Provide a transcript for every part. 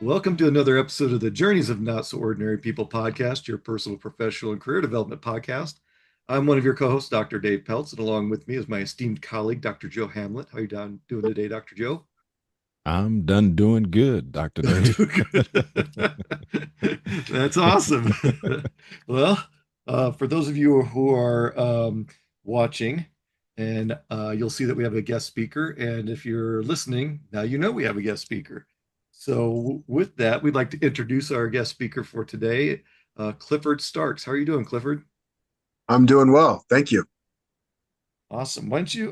Welcome to another episode of the Journeys of Not So Ordinary People podcast, your personal, professional, and career development podcast. I'm one of your co-hosts, Dr. Dave Peltz, and along with me is my esteemed colleague, Dr. Joe Hamlett. How are you doing today, Dr. Joe? I'm done doing good, Dr. Dave. Doing good. That's awesome. Well, for those of you who are watching, and you'll see that we have a guest speaker. And if you're listening, now you know we have a guest speaker. So, with that, we'd like to introduce our guest speaker for today, Clifford Starks. How are you doing, Clifford? I'm doing well. Thank you. Awesome. Why don't you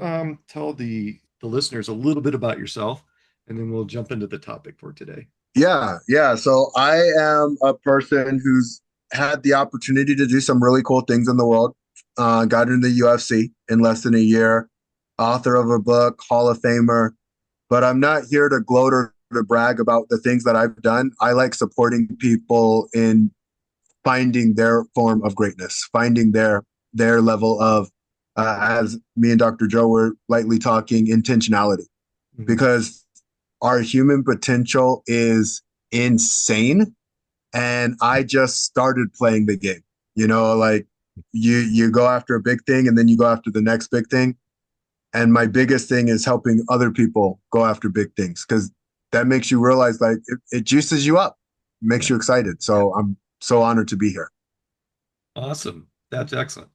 tell the listeners a little bit about yourself, and then we'll jump into the topic for today. Yeah. So I am a person who's had the opportunity to do some really cool things in the world. Got into the UFC in less than a year, author of a book, Hall of Famer. But I'm not here to gloat or to brag about the things that I've done. I like supporting people in finding their form of greatness, finding their level of, as me and Dr. Joe were lightly talking, intentionality. Mhm. Because our human potential is insane. And I just started playing the game. Like you go after a big thing and then you go after the next big thing. And my biggest thing is helping other people go after big things because that makes you realize like it juices you up, makes Yeah. you excited. So I'm so honored to be here. Awesome. That's excellent.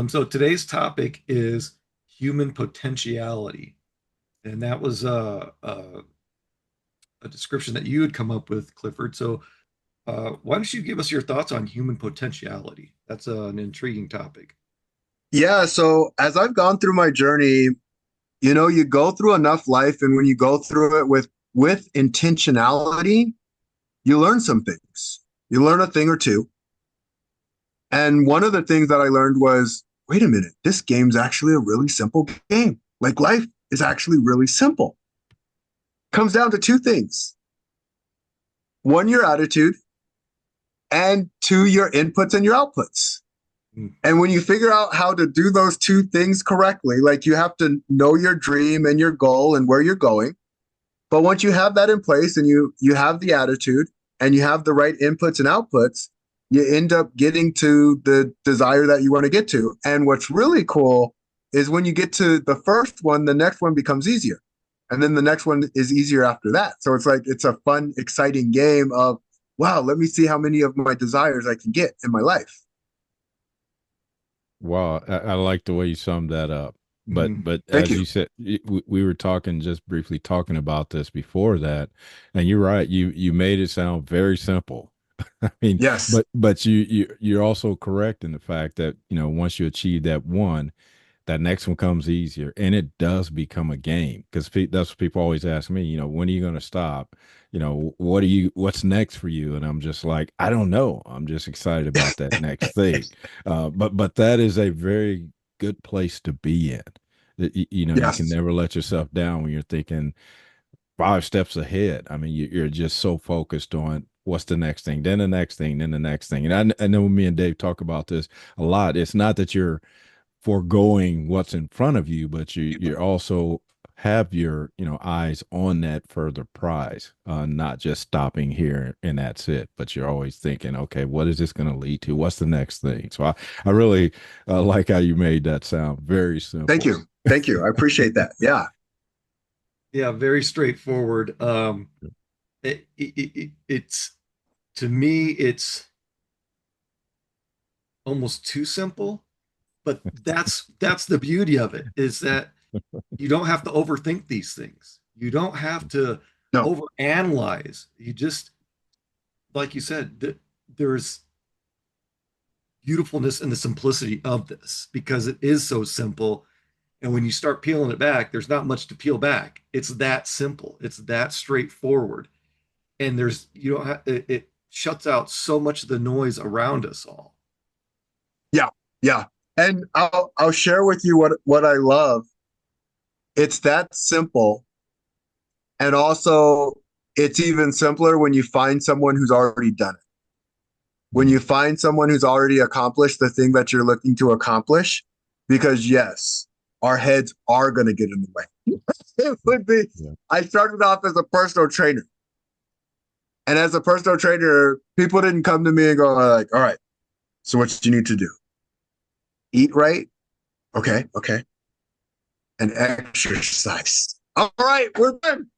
So today's topic is human potentiality, and that was a description that you had come up with, Clifford. So why don't you give us your thoughts on human potentiality? That's an intriguing topic. Yeah. So as I've gone through my journey, you go through enough life, and when you go through it with intentionality, you learn some things. You learn a thing or two. And one of the things that I learned was, wait a minute, this game's actually a really simple game. Like life is actually really simple. Comes down to two things. One, your attitude, and two, your inputs and your outputs. Mm. And when you figure out how to do those two things correctly, like you have to know your dream and your goal and where you're going. But once you have that in place and you have the attitude and you have the right inputs and outputs, you end up getting to the desire that you want to get to. And what's really cool is when you get to the first one, the next one becomes easier. And then the next one is easier after that. So it's like it's a fun, exciting game of, wow, let me see how many of my desires I can get in my life. Wow, I like the way you summed that up. But Mm. but Thank as you you. said, we were talking just briefly talking about this before that, and you're right. You made it sound very simple. I mean, Yes. but you're also correct in the fact that once you achieve that one, that next one comes easier, and it does become a game because that's what people always ask me. When are you going to stop? What's next for you? And I'm just like, I don't know. I'm just excited about that next thing. But that is a very good place to be in. You can Yes. never let yourself down when you're thinking 5 steps ahead. I mean, you're just so focused on what's the next thing, then the next thing, then the next thing. And I know me and Dave talk about this a lot. It's not that you're foregoing what's in front of you, but you also have your eyes on that further prize, not just stopping here and that's it. But you're always thinking, okay, what is this going to lead to? What's the next thing? So I really like how you made that sound very Thank simple. you. Thank you. I appreciate that. Yeah. Yeah, very straightforward. It's to me, it's almost too simple, but that's the beauty of it is that you don't have to overthink these things. You don't have to No. overanalyze. You just, like you said, there's beautifulness in the simplicity of this because it is so simple. And when you start peeling it back, there's not much to peel back. It's that simple. It's that straightforward. And there's you don't have it shuts out so much of the noise around us all. Yeah. Yeah. And I'll share with you what I love. It's that simple. And also it's even simpler when you find someone who's already done it. When you Mm. find someone who's already accomplished the thing that you're looking to accomplish, because yes, our heads are going to get in the way. It would be, Yeah. I started off as a personal trainer. And as a personal trainer, people didn't come to me and go like, all right, so what do you need to do? Eat right? Okay, okay. And exercise. All right, we're done.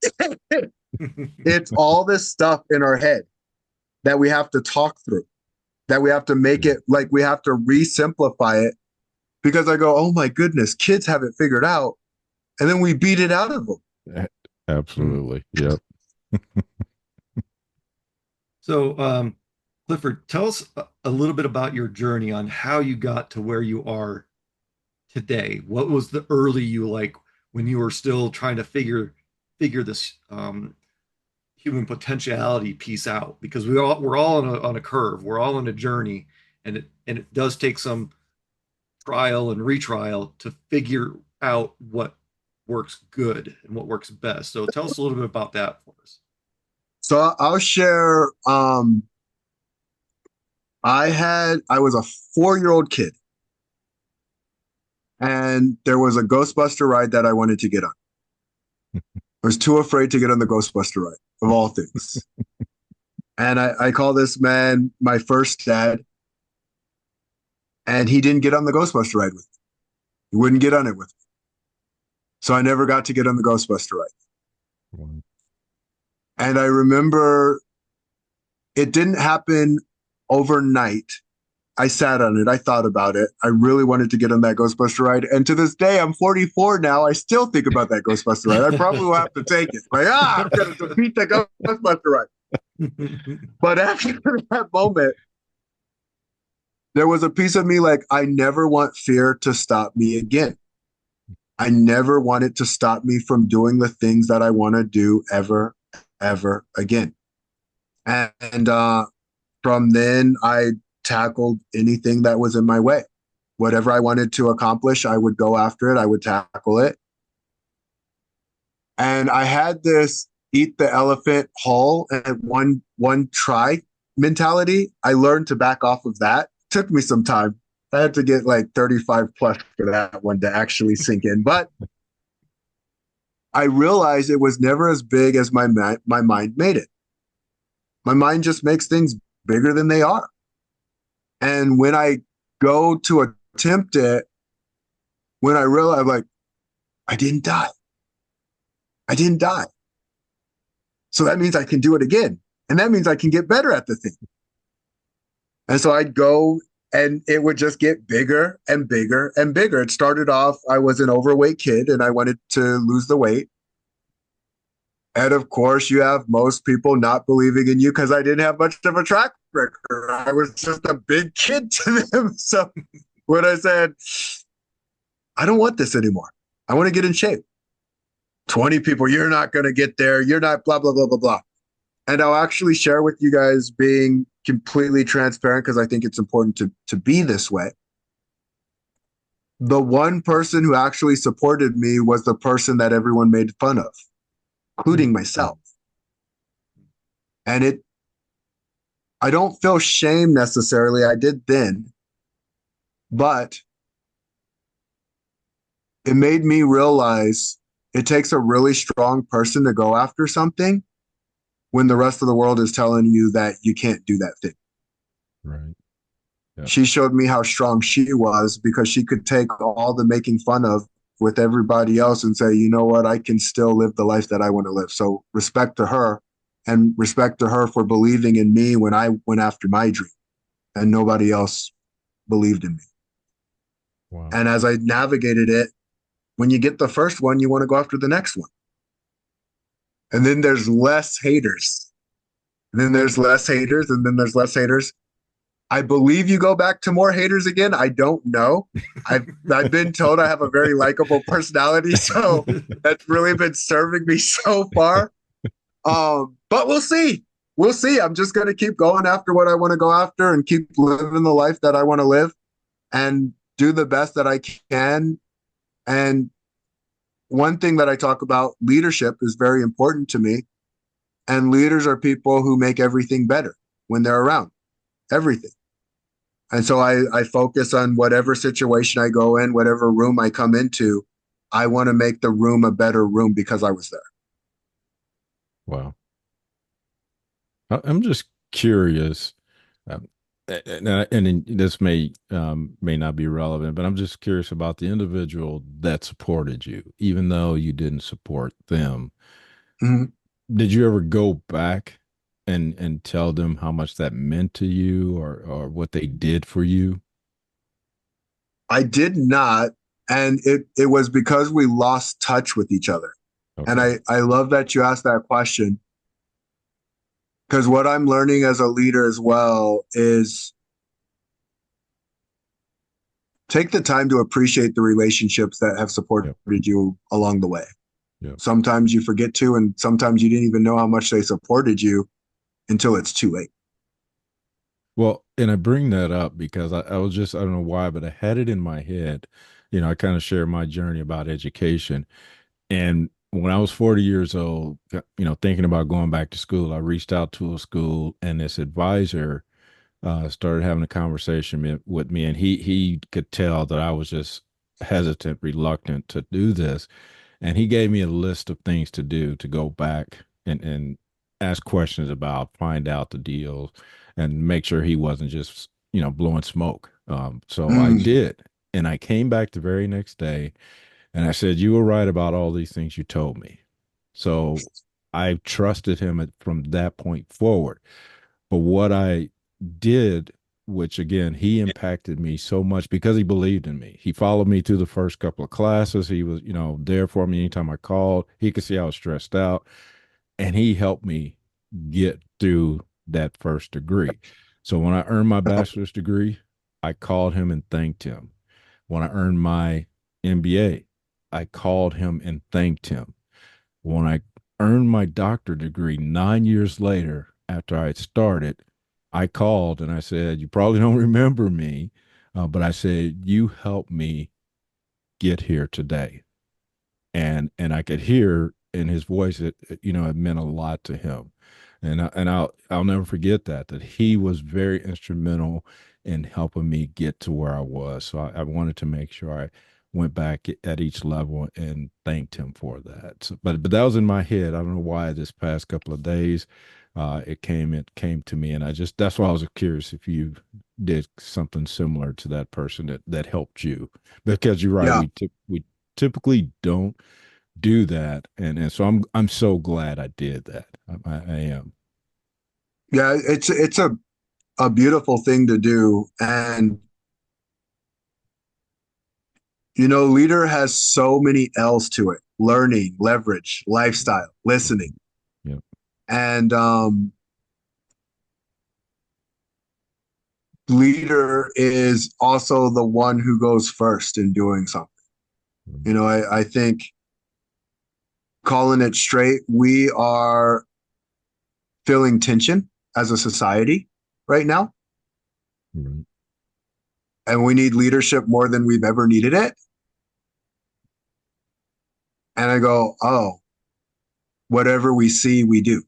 It's all this stuff in our head that we have to talk through, that we have to make it like we have to re-simplify it, because I go, oh my goodness, kids have it figured out. And then we beat it out of them. Absolutely. Yep. So, Clifford, tell us a little bit about your journey on how you got to where you are today. What was the early you like when you were still trying to figure this human potentiality piece out? Because we're all on a curve, we're all on a journey, and it does take some trial and retrial to figure out what works good and what works best. So tell us a little bit about that for us. So I'll share. I was a 4-year-old kid, and there was a Ghostbuster ride that I wanted to get on. I was too afraid to get on the Ghostbuster ride, of all things. And I call this man my first dad, and he didn't get on the Ghostbuster ride with me. He wouldn't get on it with me. So I never got to get on the Ghostbuster ride. And I remember it didn't happen overnight. I sat on it. I thought about it. I really wanted to get on that Ghostbuster ride. And to this day, I'm 44 now. I still think about that Ghostbuster ride. I probably will have to take it. Like, I'm going to defeat the Ghostbuster ride. But after that moment, there was a piece of me like, I never want fear to stop me again. I never want it to stop me from doing the things that I want to do ever again. And from then, I tackled anything that was in my way. Whatever I wanted to accomplish, I would go after it. I would tackle it. And I had this eat the elephant whole and one try mentality. I learned to back off of that. Took me some time. I had to get like 35 plus for that one to actually sink in. But I realized it was never as big as my mind made it. My mind just makes things bigger than they are. And when I go to attempt it, when I realize, like, I didn't die. I didn't die. So that means I can do it again. And that means I can get better at the thing. And so I'd go and it would just get bigger and bigger and bigger. It started off, I was an overweight kid and I wanted to lose the weight. And of course, you have most people not believing in you because I didn't have much of a track record. I was just a big kid to them. So when I said, I don't want this anymore, I want to get in shape. 20 people, you're not going to get there. You're not blah, blah, blah, blah, blah. And I'll actually share with you guys, being completely transparent, because I think it's important to be this way. The one person who actually supported me was the person that everyone made fun of, including myself. And I don't feel shame necessarily. I did then, but it made me realize it takes a really strong person to go after something when the rest of the world is telling you that you can't do that thing. Right. Yeah. She showed me how strong she was, because she could take all the making fun of with everybody else and say, you know what, I can still live the life that I want to live. So respect to her, and respect to her for believing in me when I went after my dream and nobody else believed in me. Wow. And as I navigated it, when you get the first one, you want to go after the next one. And then there's less haters. And then there's less haters, and then there's less haters. I believe you go back to more haters again. I don't know. I've been told I have a very likable personality, so that's really been serving me so far. But we'll see. We'll see. I'm just going to keep going after what I want to go after and keep living the life that I want to live and do the best that I can. And one thing that I talk about, leadership, is very important to me. And leaders are people who make everything better when they're around. Everything. And so I focus on whatever situation I go in, whatever room I come into, I want to make the room a better room because I was there. Wow. I'm just curious, um, and this may not be relevant, but I'm just curious about the individual that supported you, even though you didn't support them. Mhm. Did you ever go back and tell them how much that meant to you, or what they did for you? I did not, and it was because we lost touch with each other. And Okay. I love that you asked that question, because what I'm learning as a leader as well is take the time to appreciate the relationships that have supported Yep. you along the way. Yep. Sometimes you forget to, and sometimes you didn't even know how much they supported you until it's too late. Well, and I bring that up because I was just, I don't know why, but I had it in my head. I kind of share my journey about education. And when I was 40 years old, thinking about going back to school, I reached out to a school, and this advisor started having a conversation with me, and he could tell that I was just hesitant, reluctant to do this, and he gave me a list of things to do to go back and ask questions about, find out the deals, and make sure he wasn't just blowing smoke. So I Mm. did, and I came back the very next day, and I said, "You were right about all these things you told me." So I trusted him from that point forward. But what I did, which again, he impacted me so much because he believed in me. He followed me through the first couple of classes. He was, there for me anytime I called. He could see I was stressed out, and he helped me get through that first degree. So when I earned my bachelor's degree, I called him and thanked him. When I earned my MBA, I called him and thanked him. When I earned my doctorate degree 9 years later, after I had started, I called and I said, "You probably don't remember me, but I said, you helped me get here today." And I could hear in his voice it meant a lot to him. And I'll never forget that he was very instrumental in helping me get to where I was. So I wanted to make sure I went back at each level and thanked him for that. So, but that was in my head. I don't know why this past couple of days it came to me, and that's why I was curious if you did something similar to that person that helped you, because you're right, Yeah, we typically don't do that, and so I'm so glad I did that. I am. yeah, it's a beautiful thing to do, and leader has so many L's to it: learning, leverage, lifestyle, listening, Yeah. and leader is also the one who goes first in doing something. I think calling it straight, we are feeling tension as a society right now, Right. and we need leadership more than we've ever needed it. And I go, oh, whatever we see, we do.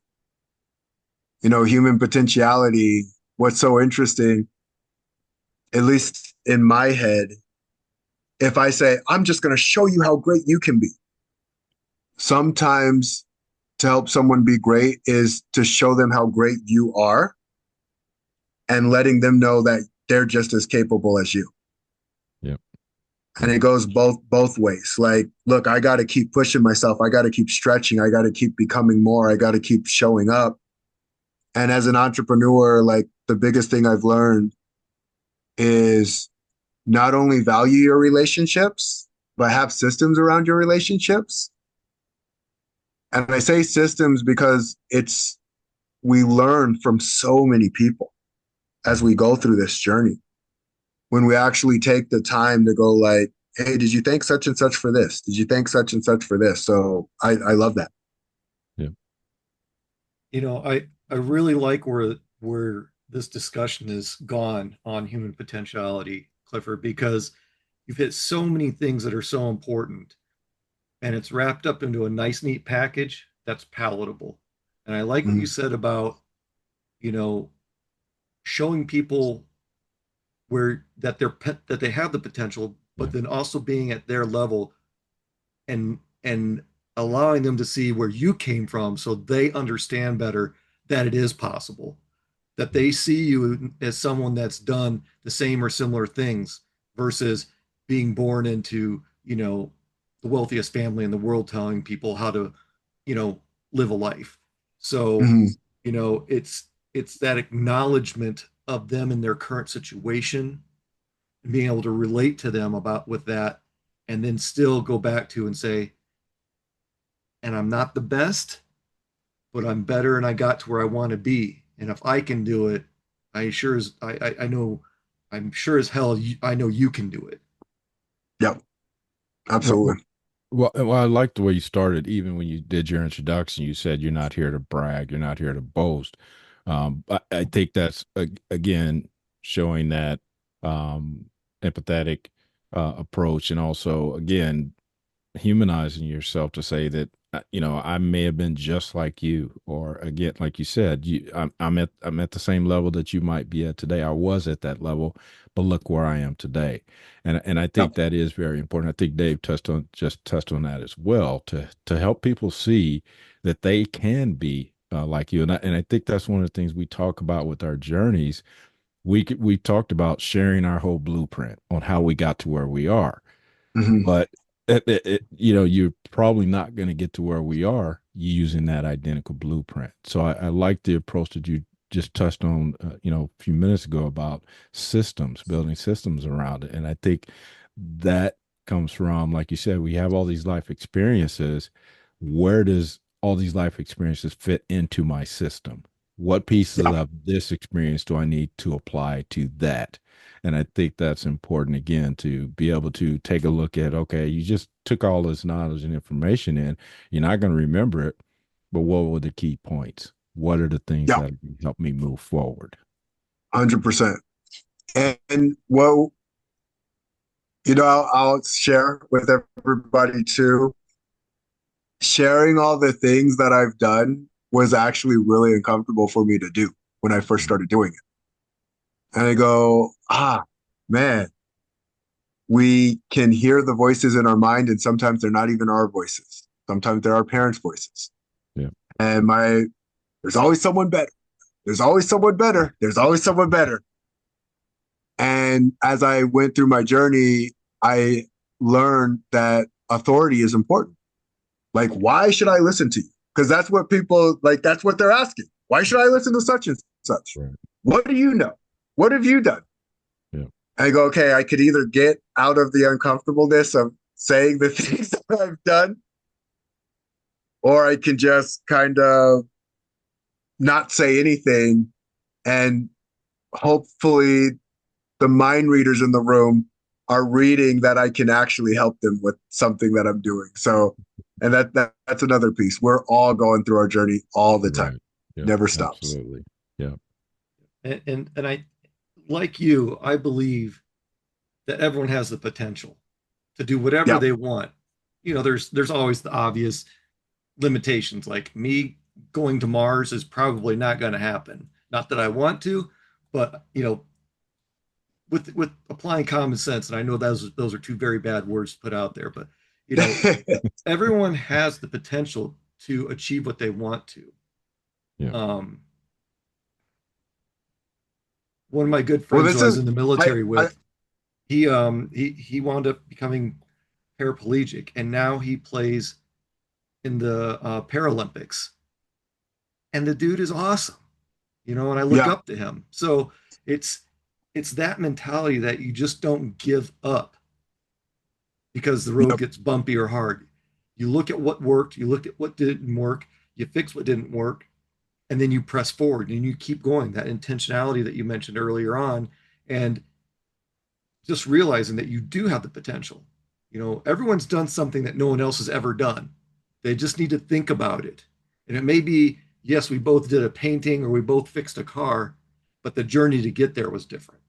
Human potentiality. What's so interesting, at least in my head, if I say, I'm just going to show you how great you can be, sometimes to help someone be great is to show them how great you are and letting them know that they're just as capable as you. Yeah. And Yeah. it goes both ways. Like, look, I got to keep pushing myself. I got to keep stretching. I got to keep becoming more. I got to keep showing up. And as an entrepreneur, like the biggest thing I've learned is not only value your relationships, but have systems around your relationships. And I say systems because we learn from so many people as we Mhm. go through this journey. When we actually take the time to go like, hey, did you thank such and such for this? Did you thank such and such for this? So I love that. Yeah. I really like where this discussion has gone on human potentiality, Clifford, because you've hit so many things that are so important, and it's wrapped up into a nice, neat package that's palatable. And I like what you Mm, said about, you know, showing people where that they have the potential, Yeah. but then also being at their level and allowing them to see where you came from so they understand better that it is possible, that they see you as someone that's done the same or similar things versus being born into, the wealthiest family in the world telling people how to, live a life. So, Mhm. it's that acknowledgement of them in their current situation and being able to relate to them about with that, and then still go back to and say, and I'm not the best, but I'm better and I got to where I want to be. And if I can do it, I know, I'm sure as hell I know you can do it. Yep, Well, absolutely. well, I like the way you started. Even when you did your introduction, you said you're not here to brag, you're not here to boast. I think that's again showing that empathetic approach, and also again humanizing yourself to say that I may have been just like you, or again like you said, I'm at the same level that you might be at today. I was at that level, but look where I am today. And I think Yep. that is very important. I think Dave touched on that as well, to help people see that they can be like you. And I think that's one of the things we talk about with our journeys. We talked about sharing our whole blueprint on how we got to where we are, Hmm. but you're probably not going to get to where we are using that identical blueprint. So I like the approach that you just touched on, a few minutes ago about systems, building systems around it. And I think that comes from, like you said, we have all these life experiences. Where does all these life experiences fit into my system? What pieces Yeah, of this experience do I need to apply to that? And I think that's important again, to be able to take a look at, okay, you just took all this knowledge and information in, you're not going to remember it, but what were the key points? What are the things yeah, that help me move forward? 100%. And well, I'll share with everybody too. Sharing all the things that I've done was actually really uncomfortable for me to do when I first started doing it. And I go, man, we can hear the voices in our mind, and sometimes they're not even our voices. Sometimes they're our parents' voices. Yeah. And there's always someone better. There's always someone better. There's always someone better. And as I went through my journey, I learned that authority is important. Like, why should I listen to you? Because that's what people like, that's what they're asking. Why should I listen to such and such? Right. What do you know? What have you done? Yeah. I go, okay, I could either get out of the uncomfortableness of saying the things that I've done, or I can just kind of not say anything, and hopefully the mind readers in the room are reading that I can actually help them with something that I'm doing. So, and that's another piece. We're all going through our journey all the time. Right. Yeah. Never stops. Absolutely. Yeah. And I, like you, I believe that everyone has the potential to do whatever Yeah. they want. There's always the obvious limitations. Like me going to Mars is probably not going to happen. Not that I want to, but with applying common sense, and I know those are two very bad words to put out there, but you know, everyone has the potential to achieve what they want to. Yeah. Um, One of my good Well, friends who this I was is in the military with, he wound up becoming paraplegic, and now he plays in the Paralympics, and the dude is awesome, and I look yeah. up to him. So it's it's that mentality that you just don't give up because the road Yep. gets bumpy or hard. You look at what worked, you look at what didn't work, you fix what didn't work, and then you press forward and you keep going. That intentionality that you mentioned earlier on, and just realizing that you do have the potential. Everyone's done something that no one else has ever done. They just need to think about it. And it may be, yes, we both did a painting or we both fixed a car, but the journey to get there was different.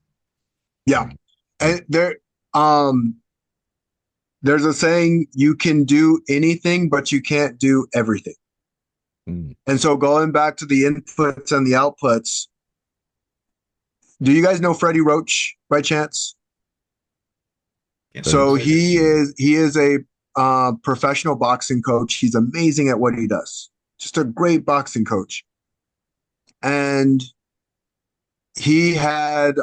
Yeah. Right. Yeah. And um, there's a saying, you can do anything, but you can't do everything. Mm. And so going back to the inputs and the outputs, do you guys know Freddie Roach by chance? Can't say So that I do. he is a professional boxing coach. He's amazing at what he does. Just a great boxing coach. and he has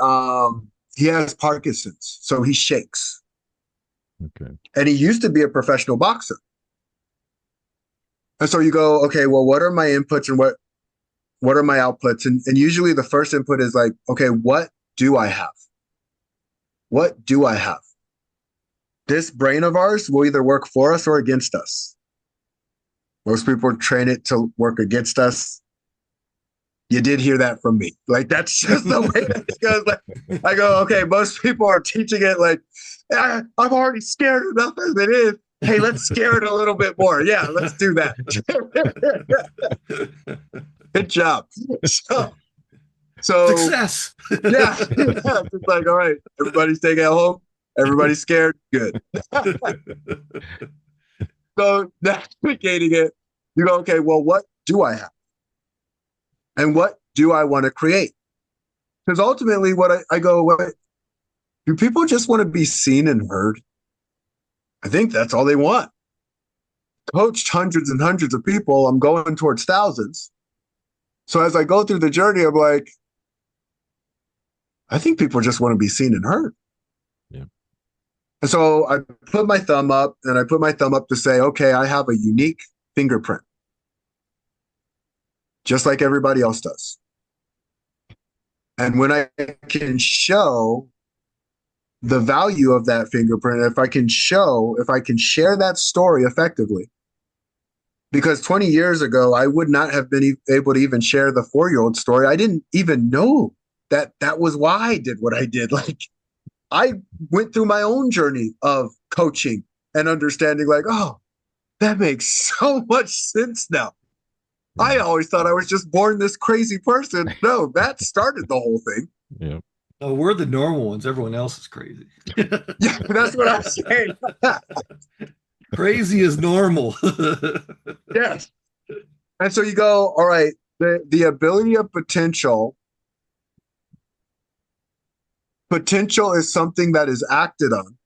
Parkinson's, so he shakes. Okay. And he used to be a professional boxer. And so you go, okay, well, what are my inputs and what are my outputs? And usually the first input is like, okay, what do I have? What do I have? This brain of ours will either work for us or against us. Most people train it to work against us. You did hear that from me. Like, that's just the way that it goes. Like, I go, okay, most people are teaching it like, I'm already scared enough as it is. Hey, let's scare it a little bit more. Yeah, let's do that. Good job. So Success. yeah, it's like, all right, everybody's staying at home. Everybody's scared. Good. So navigating it, you go, okay, well, what do I have? And what do I want to create? Because ultimately, what I go, what do people just want to be seen and heard? I think that's all they want. Coached hundreds and hundreds of people. I'm going towards thousands. So as I go through the journey, I'm like, I think people just want to be seen and heard. Yeah. And so I put my thumb up, and I put my thumb up to say, okay, I have a unique fingerprint, just like everybody else does. And when I can show the value of that fingerprint, if I can share that story effectively, because 20 years ago, I would not have been able to even share the 4-year-old story. I didn't even know that that was why I did what I did. Like, I went through my own journey of coaching and understanding, like, oh, that makes so much sense now. I always thought I was just born this crazy person. No, that started the whole thing. Yeah. Oh, we're the normal ones. Everyone else is crazy. Yeah, that's what I'm saying. Crazy is normal. Yes. And so you go, all right, the ability of potential is something that is acted on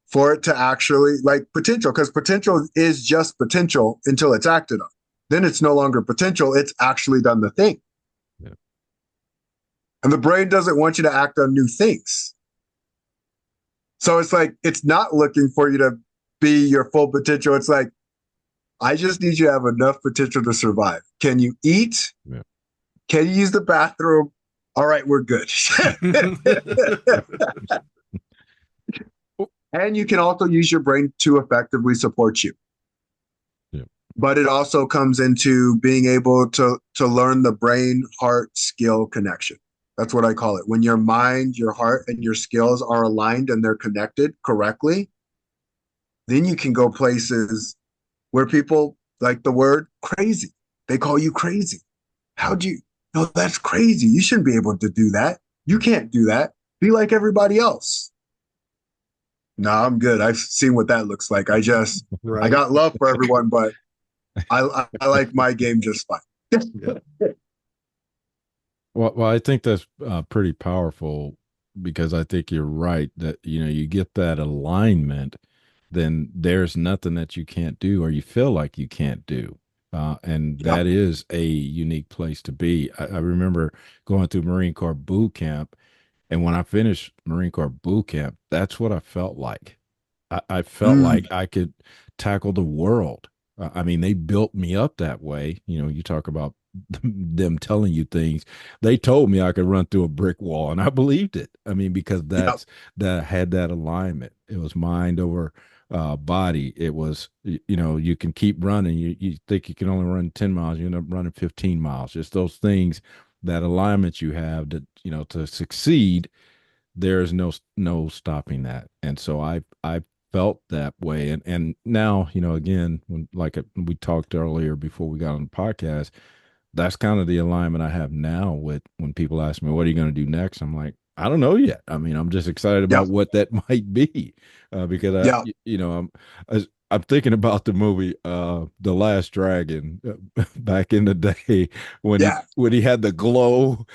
for it to actually, like, potential, because potential is just potential until it's acted on. Then it's no longer potential, it's actually done the thing. Yeah. And the brain doesn't want you to act on new things. So it's like, it's not looking for you to be your full potential. It's like, I just need you to have enough potential to survive. Can you eat? Yeah. Can you use the bathroom? All right, we're good. And you can also use your brain to effectively support you. Yeah. But it also comes into being able to learn the brain heart skill connection. That's what I call it. When your mind, your heart, and your skills are aligned and they're connected correctly, then you can go places where people like the word crazy. They call you crazy. How'd you? No, that's crazy. You shouldn't be able to do that. You can't do that. Be like everybody else. No, I'm good. I've seen what that looks like. I Right. got love for everyone, but I like my game just fine. Yeah. Well, I think that's pretty powerful, because I think you're right that, you get that alignment, then there's nothing that you can't do or you feel like you can't do. And Yeah. that is a unique place to be. I remember going through Marine Corps boot camp, and when I finished Marine Corps boot camp, that's what I felt like. I felt like I could tackle the world. I mean, they built me up that way. You talk about them telling you things. They told me I could run through a brick wall, and I believed it. I mean, because Yep. that had that alignment. It was mind over body. It was, you can keep running. You think you can only run 10 miles, you end up running 15 miles. Just those things, that alignment you have to succeed. There is no stopping that. And so I felt that way. And now, again, when, like we talked earlier before we got on the podcast, that's kind of the alignment I have now with when people ask me, what are you going to do next? I'm like, I don't know yet. I mean, I'm just excited Yep. about what that might be, because Yeah. I'm thinking about the movie, The Last Dragon, back in the day when Yeah. he had the glow.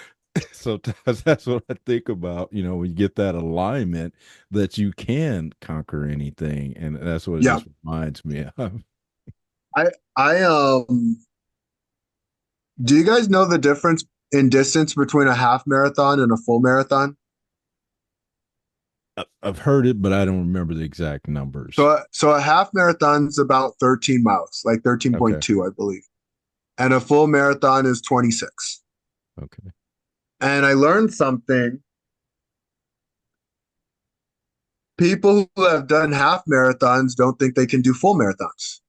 So that's what I think about, when you get that alignment, that you can conquer anything. And that's what it Yeah. just reminds me of. I Do you guys know the difference in distance between a half marathon and a full marathon? I've heard it, but I don't remember the exact numbers. So a half marathon is about 13 miles, like Okay. 13.2, I believe. And a full marathon is 26. Okay. And I learned something. People who have done half marathons don't think they can do full marathons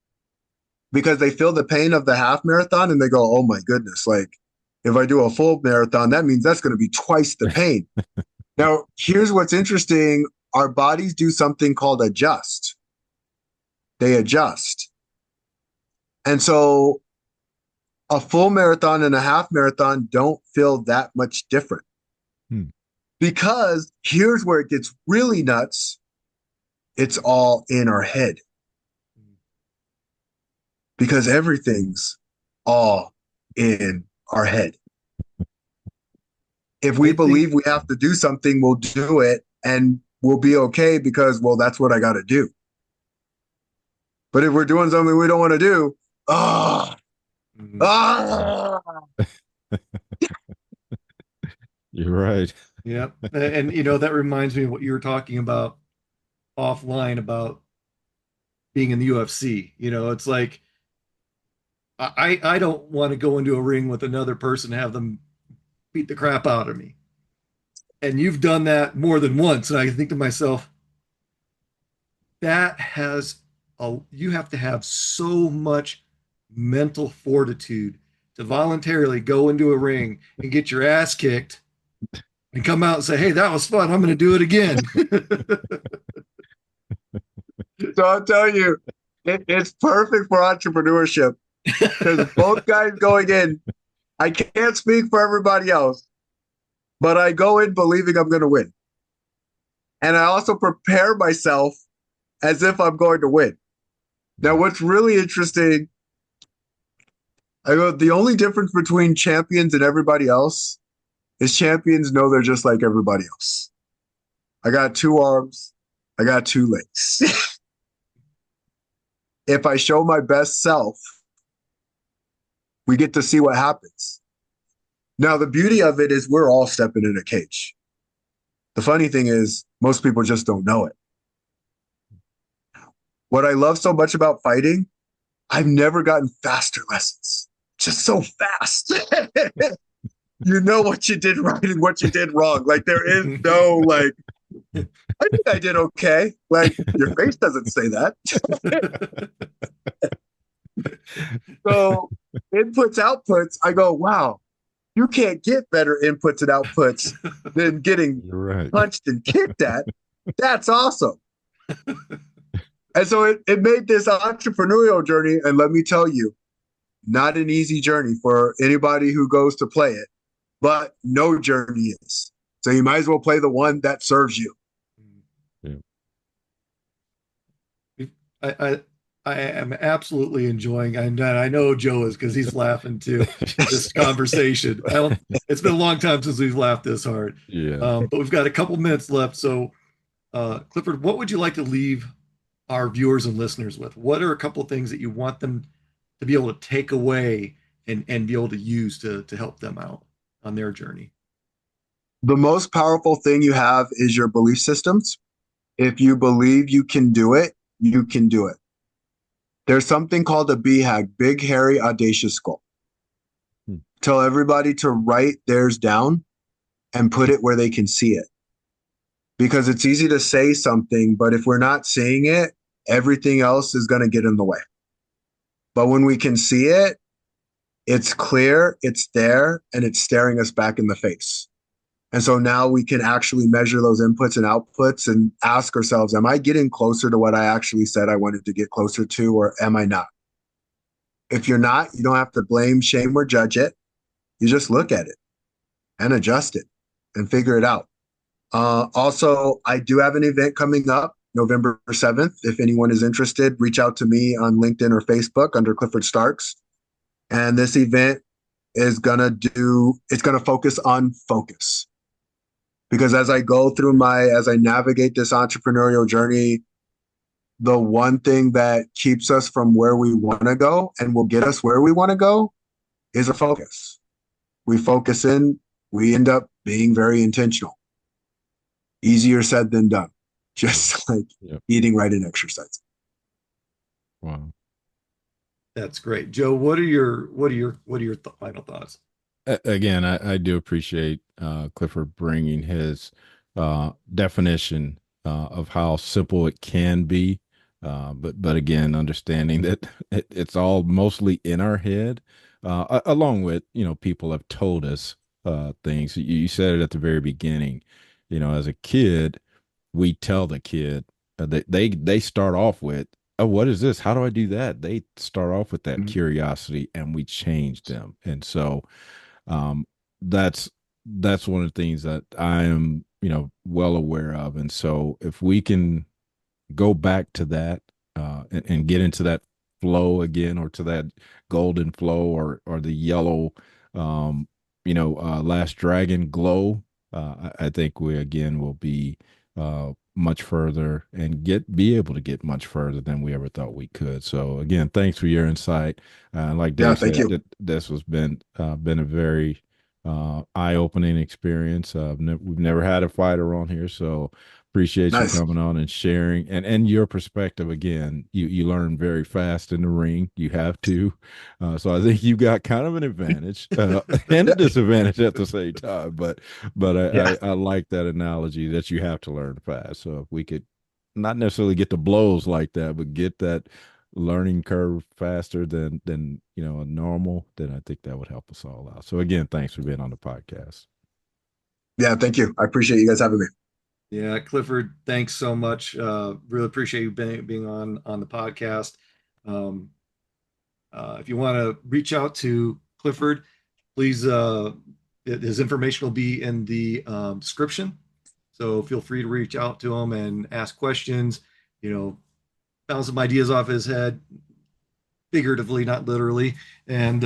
because they feel the pain of the half marathon and they go, oh my goodness, like if I do a full marathon, that means that's going to be twice the pain. Now, here's what's interesting. Our bodies do something called adjust. They adjust. And so a full marathon and a half marathon don't feel that much different. Because here's where it gets really nuts. It's all in our head. Because everything's all in our head. If we believe we have to do something, we'll do it and we'll be okay because, well, that's what I got to do. But if we're doing something we don't want to do, You're right. Yeah. And, you know, that reminds me of what you were talking about offline about being in the UFC. You know, it's like, I don't want to go into a ring with another person and have them beat the crap out of me. And you've done that more than once. And I think to myself, that has you have to have so much mental fortitude to voluntarily go into a ring and get your ass kicked and come out and say, hey, that was fun. I'm going to do it again. So I'll tell you, it's perfect for entrepreneurship because both guys going in, I can't speak for everybody else, but I go in believing I'm going to win. And I also prepare myself as if I'm going to win. Now, what's really interesting, I go, the only difference between champions and everybody else is champions know they're just like everybody else. I got 2 arms. I got 2 legs. If I show my best self, we get to see what happens. Now, the beauty of it is we're all stepping in a cage. The funny thing is, most people just don't know it. What I love so much about fighting, I've never gotten faster lessons. Just so fast. You know what you did right and what you did wrong. Like there is no like, I think I did okay. Like your face doesn't say that. So inputs, outputs, I go, wow, you can't get better inputs and outputs than getting punched and kicked at. That's awesome. And so it made this entrepreneurial journey. And let me tell you, not an easy journey for anybody who goes to play it, but no journey is. So you might as well play the one that serves you. I am absolutely enjoying, and I know Joe is because he's laughing too, this conversation. It's been a long time since we've laughed this hard. Yeah. But we've got a couple minutes left. So, Clifford, what would you like to leave our viewers and listeners with? What are a couple of things that you want them to be able to take away and be able to use to help them out on their journey? The most powerful thing you have is your belief systems. If you believe you can do it, you can do it. There's something called a BHAG, big, hairy, audacious goal. Tell everybody to write theirs down and put it where they can see it. Because it's easy to say something, but if we're not seeing it, everything else is going to get in the way. But when we can see it, it's clear, it's there, and it's staring us back in the face. And so now we can actually measure those inputs and outputs and ask ourselves, am I getting closer to what I actually said I wanted to get closer to, or am I not? If you're not, you don't have to blame, shame, or judge it. You just look at it and adjust it and figure it out. Also, I do have an event coming up November 7th. If anyone is interested, reach out to me on LinkedIn or Facebook under Clifford Starks. And this event is it's going to focus on focus. Because as I go through as I navigate this entrepreneurial journey, the one thing that keeps us from where we want to go and will get us where we want to go is a focus. We focus in, we end up being very intentional. Easier said than done, just like Yep. eating right and exercising. Wow. That's great. Joe, what are your final thoughts? Again, I do appreciate Clifford bringing his definition of how simple it can be, but again, understanding that it's all mostly in our head, along with people have told us things. You said it at the very beginning. As a kid, we tell the kid they start off with, oh, what is this? How do I do that? They start off with that Mhm. curiosity, and we change them, and so um, that's one of the things that I am, well aware of. And so if we can go back to that and get into that flow again, or to that golden flow, or the yellow, last dragon glow, I think we again will be much further and be able to get much further than we ever thought we could. So again, thanks for your insight. Like Yeah, Dave thank said, you. this has been a very eye-opening experience. We've never had a fighter on here, so appreciate you Nice. coming on and sharing, and your perspective. Again, you learn very fast in the ring. You have to, so I think you got kind of an advantage and a disadvantage at the same time. But Yeah. I like that analogy that you have to learn fast. So if we could not necessarily get the blows like that, but get that learning curve faster than a normal, then I think that would help us all out. So again, thanks for being on the podcast. Yeah, thank you. I appreciate you guys having me. Yeah, Clifford, thanks so much. Really appreciate you being on the podcast. Um, if you want to reach out to Clifford, please, his information will be in the description. So feel free to reach out to him and ask questions, you know, bounce some ideas off his head, figuratively, not literally. And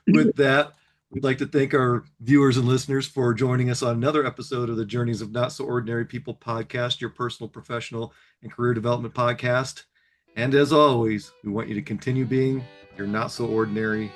with that, we'd like to thank our viewers and listeners for joining us on another episode of the Journeys of Not So Ordinary People podcast, your personal, professional, and career development podcast. And as always, we want you to continue being your not so ordinary